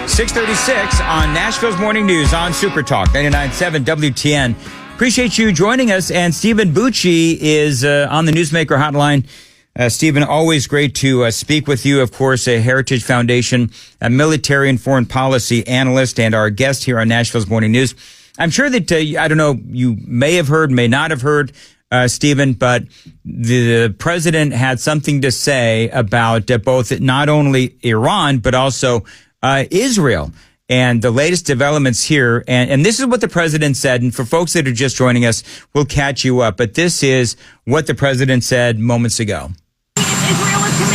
6:36 on Nashville's Morning News on Super Talk 99.7 WTN. Appreciate you joining us. And Stephen Bucci is on the Newsmaker Hotline. Stephen, always great to speak with you. Of course, a Heritage Foundation, a military and foreign policy analyst, and our guest here on Nashville's Morning News. I'm sure that, I don't know, you may have heard, may not have heard, Stephen, but the president had something to say about both not only Iran, but also Israel and the latest developments here. And this is what the president said. And for folks that are just joining us, we'll catch you up. But this is what the president said moments ago.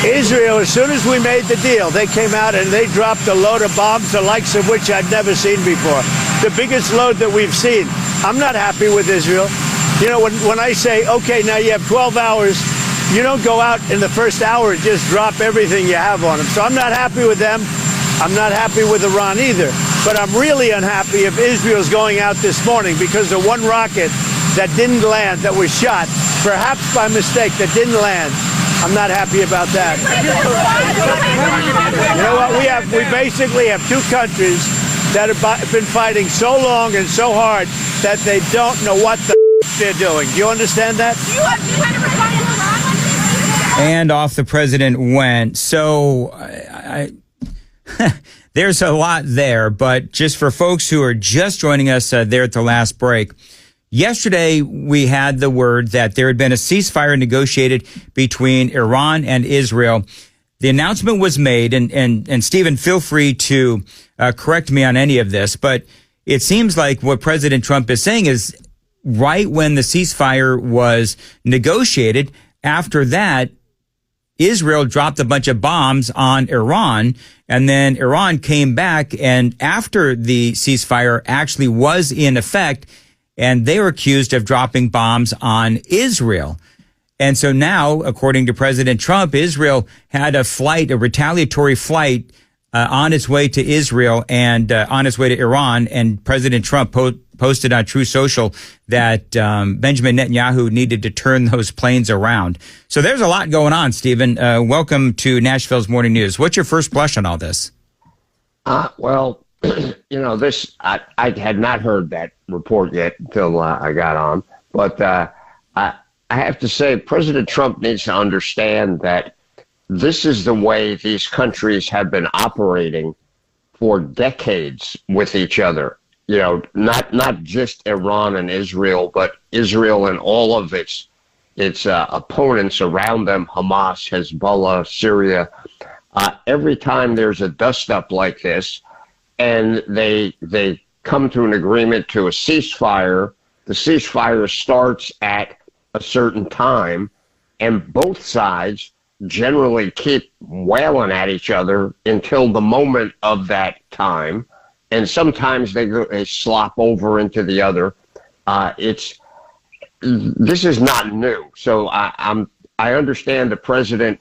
Israel, as soon as we made the deal, they came out and they dropped a load of bombs, the likes of which I'd never seen before. The biggest load that we've seen. I'm not happy with Israel. You know, when I say, okay, now you have 12 hours, you don't go out in the first hour and just drop everything you have on them. So I'm not happy with them. I'm not happy with Iran either. But I'm really unhappy if Israel's going out this morning because the one rocket that didn't land, that was shot, perhaps by mistake, that didn't land. I'm not happy about that. You know what? We basically have two countries that have been fighting so long and so hard that they don't know what they're doing. Do you understand that? And off the president went. So there's a lot there, but just for folks who are just joining us there at the last break, yesterday we had the word that there had been a ceasefire negotiated between Iran and Israel. The announcement was made, and Stephen, feel free to correct me on any of this, but it seems like what President Trump is saying is right when the ceasefire was negotiated, after that, Israel dropped a bunch of bombs on Iran, and then Iran came back, and after the ceasefire actually was in effect, and they were accused of dropping bombs on Israel. And so now, according to President Trump, Israel had a retaliatory flight on its way to Israel and on its way to Iran, and President Trump posted on True Social that Benjamin Netanyahu needed to turn those planes around. So there's a lot going on, Stephen. Welcome to Nashville's Morning News. What's your first blush on all this? Well, this, I had not heard that report yet until I got on. But I have to say, President Trump needs to understand that this is the way these countries have been operating for decades with each other. You know, not just Iran and Israel, but Israel and all of its opponents around them, Hamas, Hezbollah, Syria. Every time there's a dust-up like this and they come to an agreement to a ceasefire, the ceasefire starts at a certain time, and both sides generally keep wailing at each other until the moment of that time. And sometimes they slop over into the other. This is not new. So I understand the president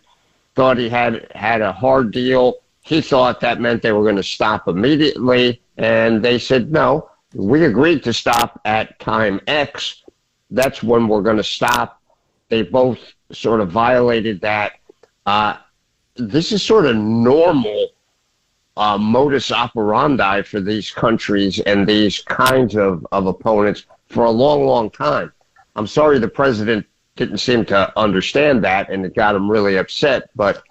thought he had a hard deal. He thought that meant they were going to stop immediately. And they said, no, we agreed to stop at time X. That's when we're going to stop. They both sort of violated that. This is sort of normal modus operandi for these countries and these kinds of opponents for a long, long time. I'm sorry the president didn't seem to understand that, and it got him really upset. But,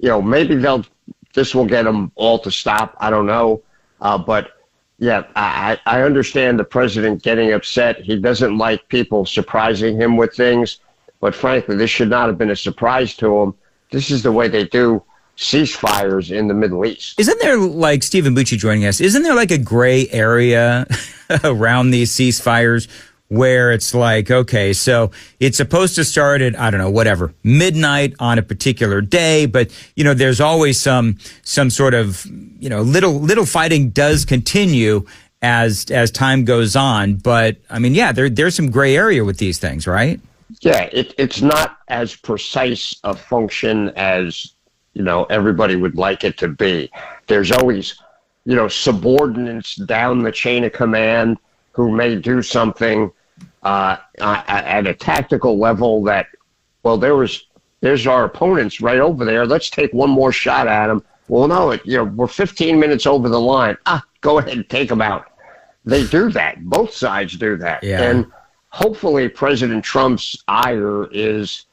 maybe this will get them all to stop. I don't know. But, yeah, I understand the president getting upset. He doesn't like people surprising him with things. But, frankly, this should not have been a surprise to him. This is the way they do ceasefires in the Middle East. Isn't there, like Stephen Bucci joining us, isn't there like a gray area around these ceasefires where it's like, okay, so it's supposed to start at, I don't know, whatever, midnight on a particular day, but, there's always some sort of, little fighting does continue as time goes on. But, I mean, yeah, there's some gray area with these things, right? Yeah, it's not as precise a function as, everybody would like it to be. There's always, subordinates down the chain of command who may do something at a tactical level that, well, there's our opponents right over there. Let's take one more shot at them well, no, we're 15 minutes over the line. Go ahead and take them out. They do that. Both sides do that. Yeah. And hopefully President Trump's ire is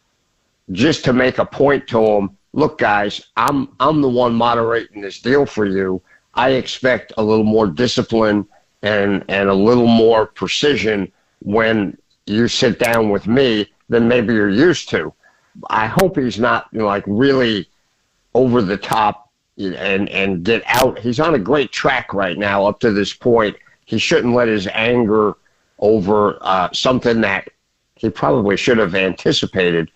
just to make a point to him. Look, guys, I'm the one moderating this deal for you. I expect a little more discipline and a little more precision when you sit down with me than maybe you're used to. I hope he's not really over the top and get out. He's on a great track right now up to this point. He shouldn't let his anger over something that he probably should have anticipated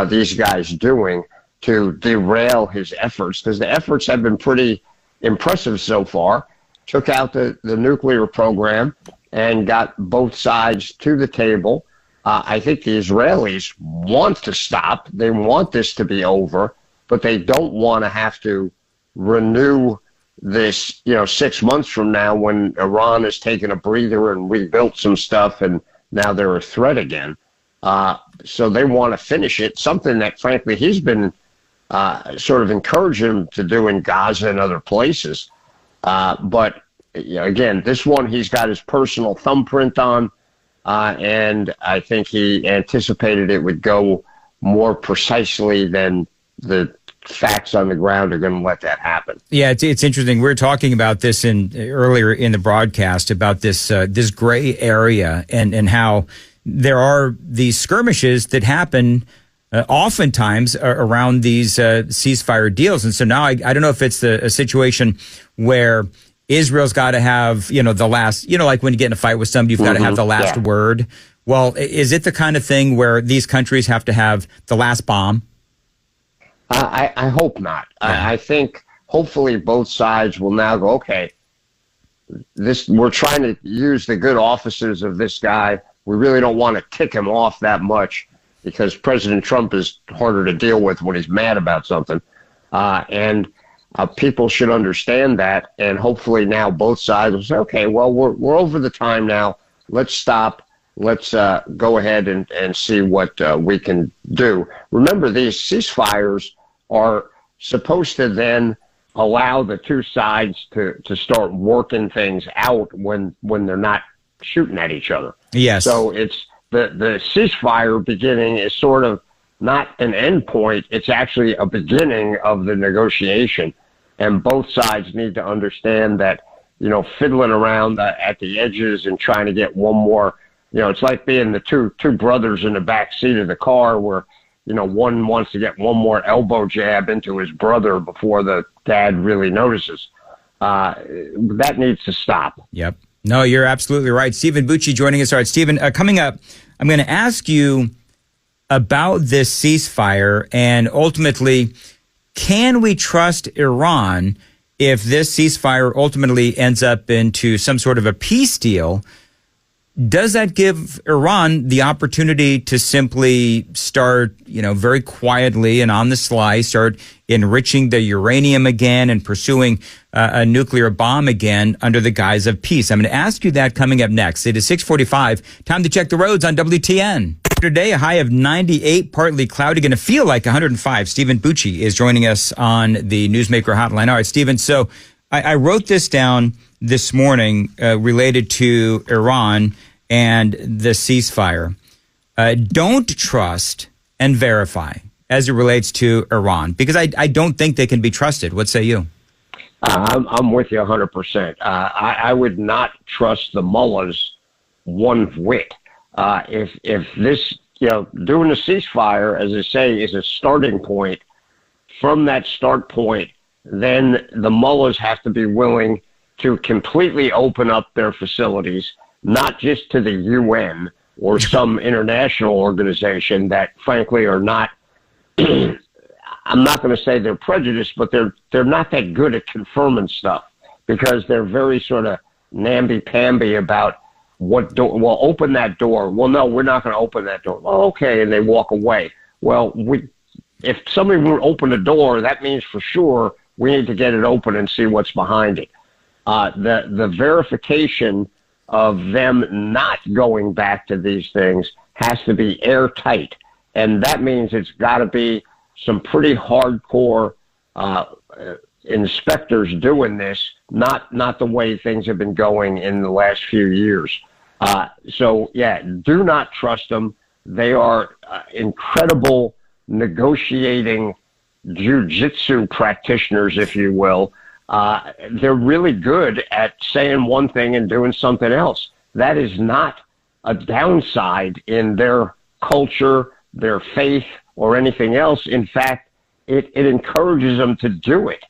these guys doing to derail his efforts, because the efforts have been pretty impressive so far. Took out the nuclear program and got both sides to the table. I think the Israelis want to stop. They want this to be over, but they don't want to have to renew this, 6 months from now when Iran has taken a breather and rebuilt some stuff and now they're a threat again. So they want to finish it, something that, frankly, he's been sort of encouraging him to do in Gaza and other places. But, again, this one he's got his personal thumbprint on, and I think he anticipated it would go more precisely than the facts on the ground are going to let that happen. Yeah, it's interesting. We were talking about this earlier in the broadcast about this gray area and how there are these skirmishes that happen oftentimes around these ceasefire deals. And so now I don't know if it's a situation where Israel's got to have, the last, like when you get in a fight with somebody, you've got to have the last word. Well, is it the kind of thing where these countries have to have the last bomb? I hope not. Yeah. I think hopefully both sides will now go, okay, we're trying to use the good offices of this guy. We really don't want to tick him off that much because President Trump is harder to deal with when he's mad about something. And people should understand that. And hopefully now both sides will say, okay, well, we're over the time now. Let's stop. Let's go ahead and see what we can do. Remember, these ceasefires are supposed to then allow the two sides to start working things out when they're not shooting at each other. Yes. So it's the ceasefire beginning is sort of not an end point. It's actually a beginning of the negotiation. And both sides need to understand that, fiddling around at the edges and trying to get one more, it's like being the two brothers in the back seat of the car where, one wants to get one more elbow jab into his brother before the dad really notices. That needs to stop. Yep. No, you're absolutely right. Stephen Bucci joining us. All right, Stephen, coming up, I'm going to ask you about this ceasefire and ultimately, can we trust Iran if this ceasefire ultimately ends up into some sort of a peace deal? Does that give Iran the opportunity to simply start, very quietly and on the sly, start enriching the uranium again and pursuing a nuclear bomb again under the guise of peace? I'm going to ask you that coming up next. It is 6:45. Time to check the roads on WTN. Today, a high of 98, partly cloudy, going to feel like 105. Stephen Bucci is joining us on the Newsmaker Hotline. All right, Stephen, so I wrote this down this morning related to Iran and the ceasefire. Don't trust and verify as it relates to Iran, because I don't think they can be trusted. What say you? I'm with you 100%. I would not trust the mullahs one whit. If this, doing a ceasefire, as I say, is a starting point, from that start point, then the mullahs have to be willing to completely open up their facilities, not just to the UN or some international organization that, frankly, are not, I'm not going to say they're prejudiced, but they're not that good at confirming stuff because they're very sort of namby-pamby about what door. Well, open that door. Well, no, we're not going to open that door. Oh, okay, and they walk away. Well, if somebody will open the door, that means for sure we need to get it open and see what's behind it. The verification of them not going back to these things has to be airtight, and that means it's got to be some pretty hardcore inspectors doing this, not the way things have been going in the last few years. So, yeah, do not trust them. They are incredible negotiating jiu-jitsu practitioners, if you will. They're really good at saying one thing and doing something else. That is not a downside in their culture, their faith, or anything else. In fact, it encourages them to do it.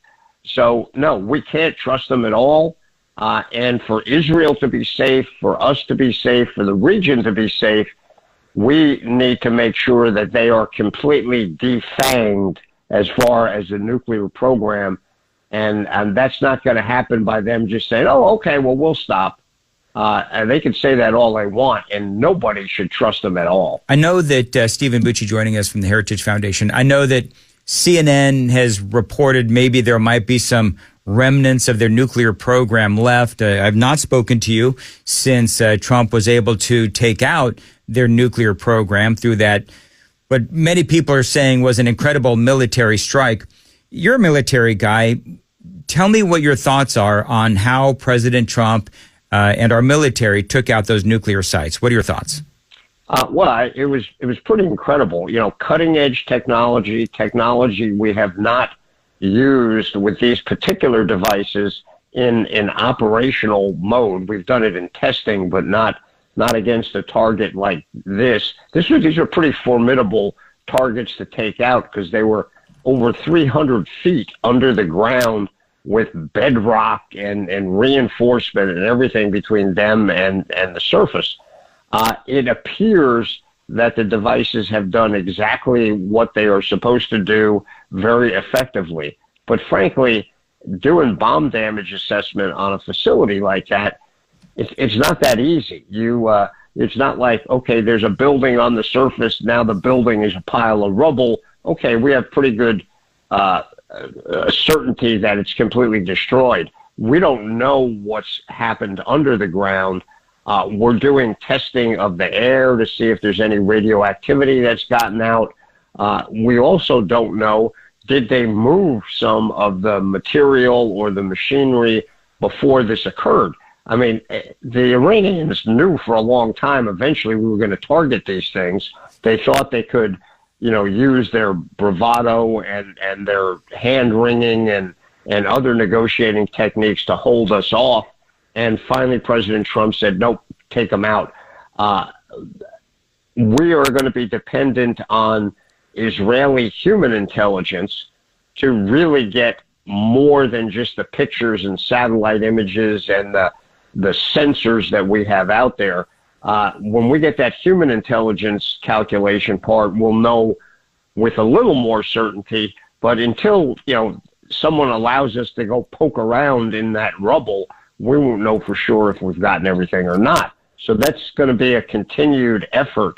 So, no, we can't trust them at all. And for Israel to be safe, for us to be safe, for the region to be safe, we need to make sure that they are completely defanged as far as the nuclear program. And that's not going to happen by them just saying, oh, okay, well, we'll stop. And they can say that all they want, and nobody should trust them at all. I know that Stephen Bucci joining us from the Heritage Foundation, I know that CNN has reported maybe there might be some remnants of their nuclear program left. I've not spoken to you since Trump was able to take out their nuclear program through that, what many people are saying was an incredible military strike. You're a military guy. Tell me what your thoughts are on how President Trump and our military took out those nuclear sites. What are your thoughts? Well, it was pretty incredible. You know, cutting edge technology we have not used with these particular devices in operational mode. We've done it in testing, but not against a target like this. These are pretty formidable targets to take out because they were over 300 feet under the ground with bedrock and reinforcement and everything between them and the surface. It appears that the devices have done exactly what they are supposed to do very effectively. But frankly, doing bomb damage assessment on a facility like that, it's not that easy. It's not like, okay, there's a building on the surface, now the building is a pile of rubble. Okay, we have pretty good certainty that it's completely destroyed. We don't know what's happened under the ground. We're doing testing of the air to see if there's any radioactivity that's gotten out. We also don't know, did they move some of the material or the machinery before this occurred? I mean, the Iranians knew for a long time eventually we were going to target these things. They thought they could, use their bravado and their hand-wringing and other negotiating techniques to hold us off. And finally, President Trump said, nope, take them out. We are going to be dependent on Israeli human intelligence to really get more than just the pictures and satellite images and the sensors that we have out there. When we get that human intelligence calculation part, we'll know with a little more certainty. But until, someone allows us to go poke around in that rubble, we won't know for sure if we've gotten everything or not. So that's going to be a continued effort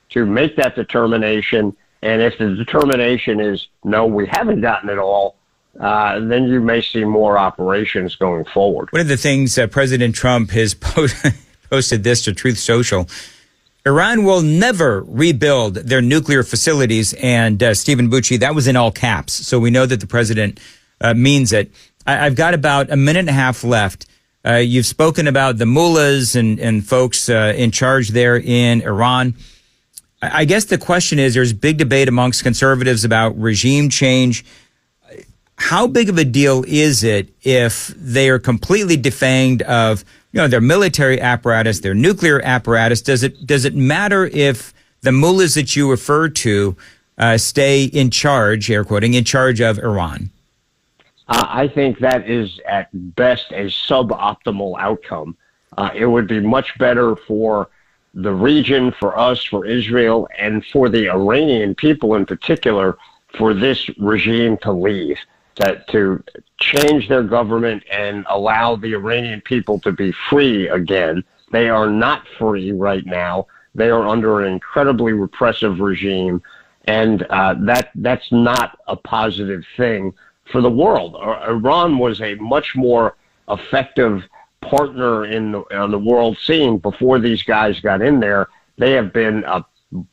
to make that determination. And if the determination is, no, we haven't gotten it all, then you may see more operations going forward. One of the things President Trump has posted this to Truth Social, Iran will never rebuild their nuclear facilities. And Stephen Bucci, that was in all caps. So we know that the president means it. I've got about a minute and a half left. You've spoken about the mullahs and folks in charge there in Iran. I guess the question is, there's big debate amongst conservatives about regime change. How big of a deal is it if they are completely defanged of, their military apparatus, their nuclear apparatus? Does it matter if the mullahs that you refer to stay in charge, air quoting, in charge of Iran? I think that is at best a suboptimal outcome. It would be much better for the region, for us, for Israel, and for the Iranian people in particular, for this regime to leave, to change their government and allow the Iranian people to be free again. They are not free right now. They are under an incredibly repressive regime, and that's not a positive thing for the world. Iran was a much more effective partner on the world scene before these guys got in there. They have been a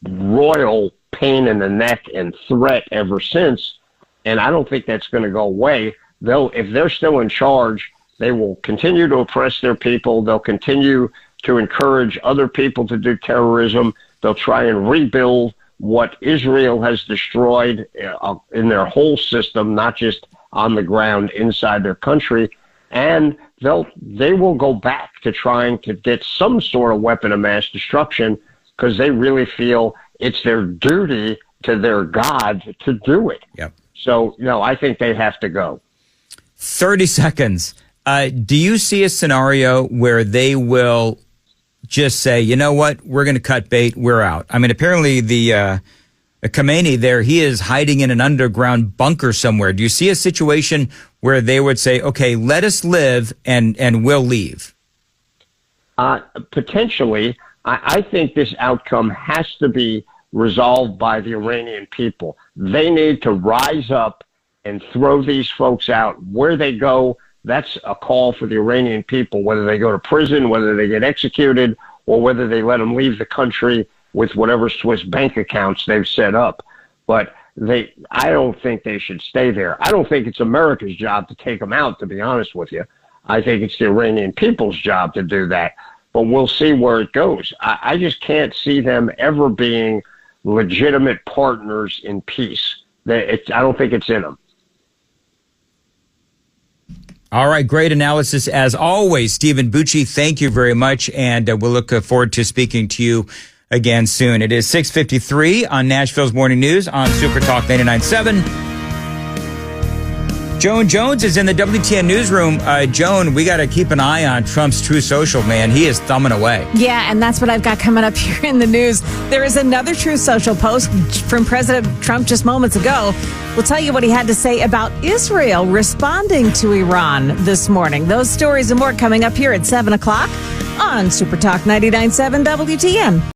royal pain in the neck and threat ever since, and I don't think that's going to go away. if they're still in charge, they will continue to oppress their people. They'll continue to encourage other people to do terrorism. They'll try and rebuild what Israel has destroyed in their whole system, not just on the ground inside their country. And they will go back to trying to get some sort of weapon of mass destruction because they really feel it's their duty to their God to do it. Yep. So, I think they have to go. 30 seconds. Do you see a scenario where they will just say, you know what, we're going to cut bait, we're out? I mean, apparently the Khamenei there, he is hiding in an underground bunker somewhere. Do you see a situation where they would say, okay, let us live and we'll leave? Potentially. I think this outcome has to be resolved by the Iranian people. They need to rise up and throw these folks out. Where they go, that's a call for the Iranian people, whether they go to prison, whether they get executed, or whether they let them leave the country with whatever Swiss bank accounts they've set up. But I don't think they should stay there. I don't think it's America's job to take them out, to be honest with you. I think it's the Iranian people's job to do that. But we'll see where it goes. I just can't see them ever being legitimate partners in peace. I don't think it's in them. All right, great analysis as always, Stephen Bucci. Thank you very much, and we'll look forward to speaking to you again soon. It is 6:53 on Nashville's Morning News on Super Talk 99.7. Joan Jones is in the WTN newsroom. Joan, we got to keep an eye on Trump's True Social, man. He is thumbing away. Yeah, and that's what I've got coming up here in the news. There is another True Social post from President Trump just moments ago. We'll tell you what he had to say about Israel responding to Iran this morning. Those stories and more coming up here at 7 o'clock on Super Talk 99.7 WTN.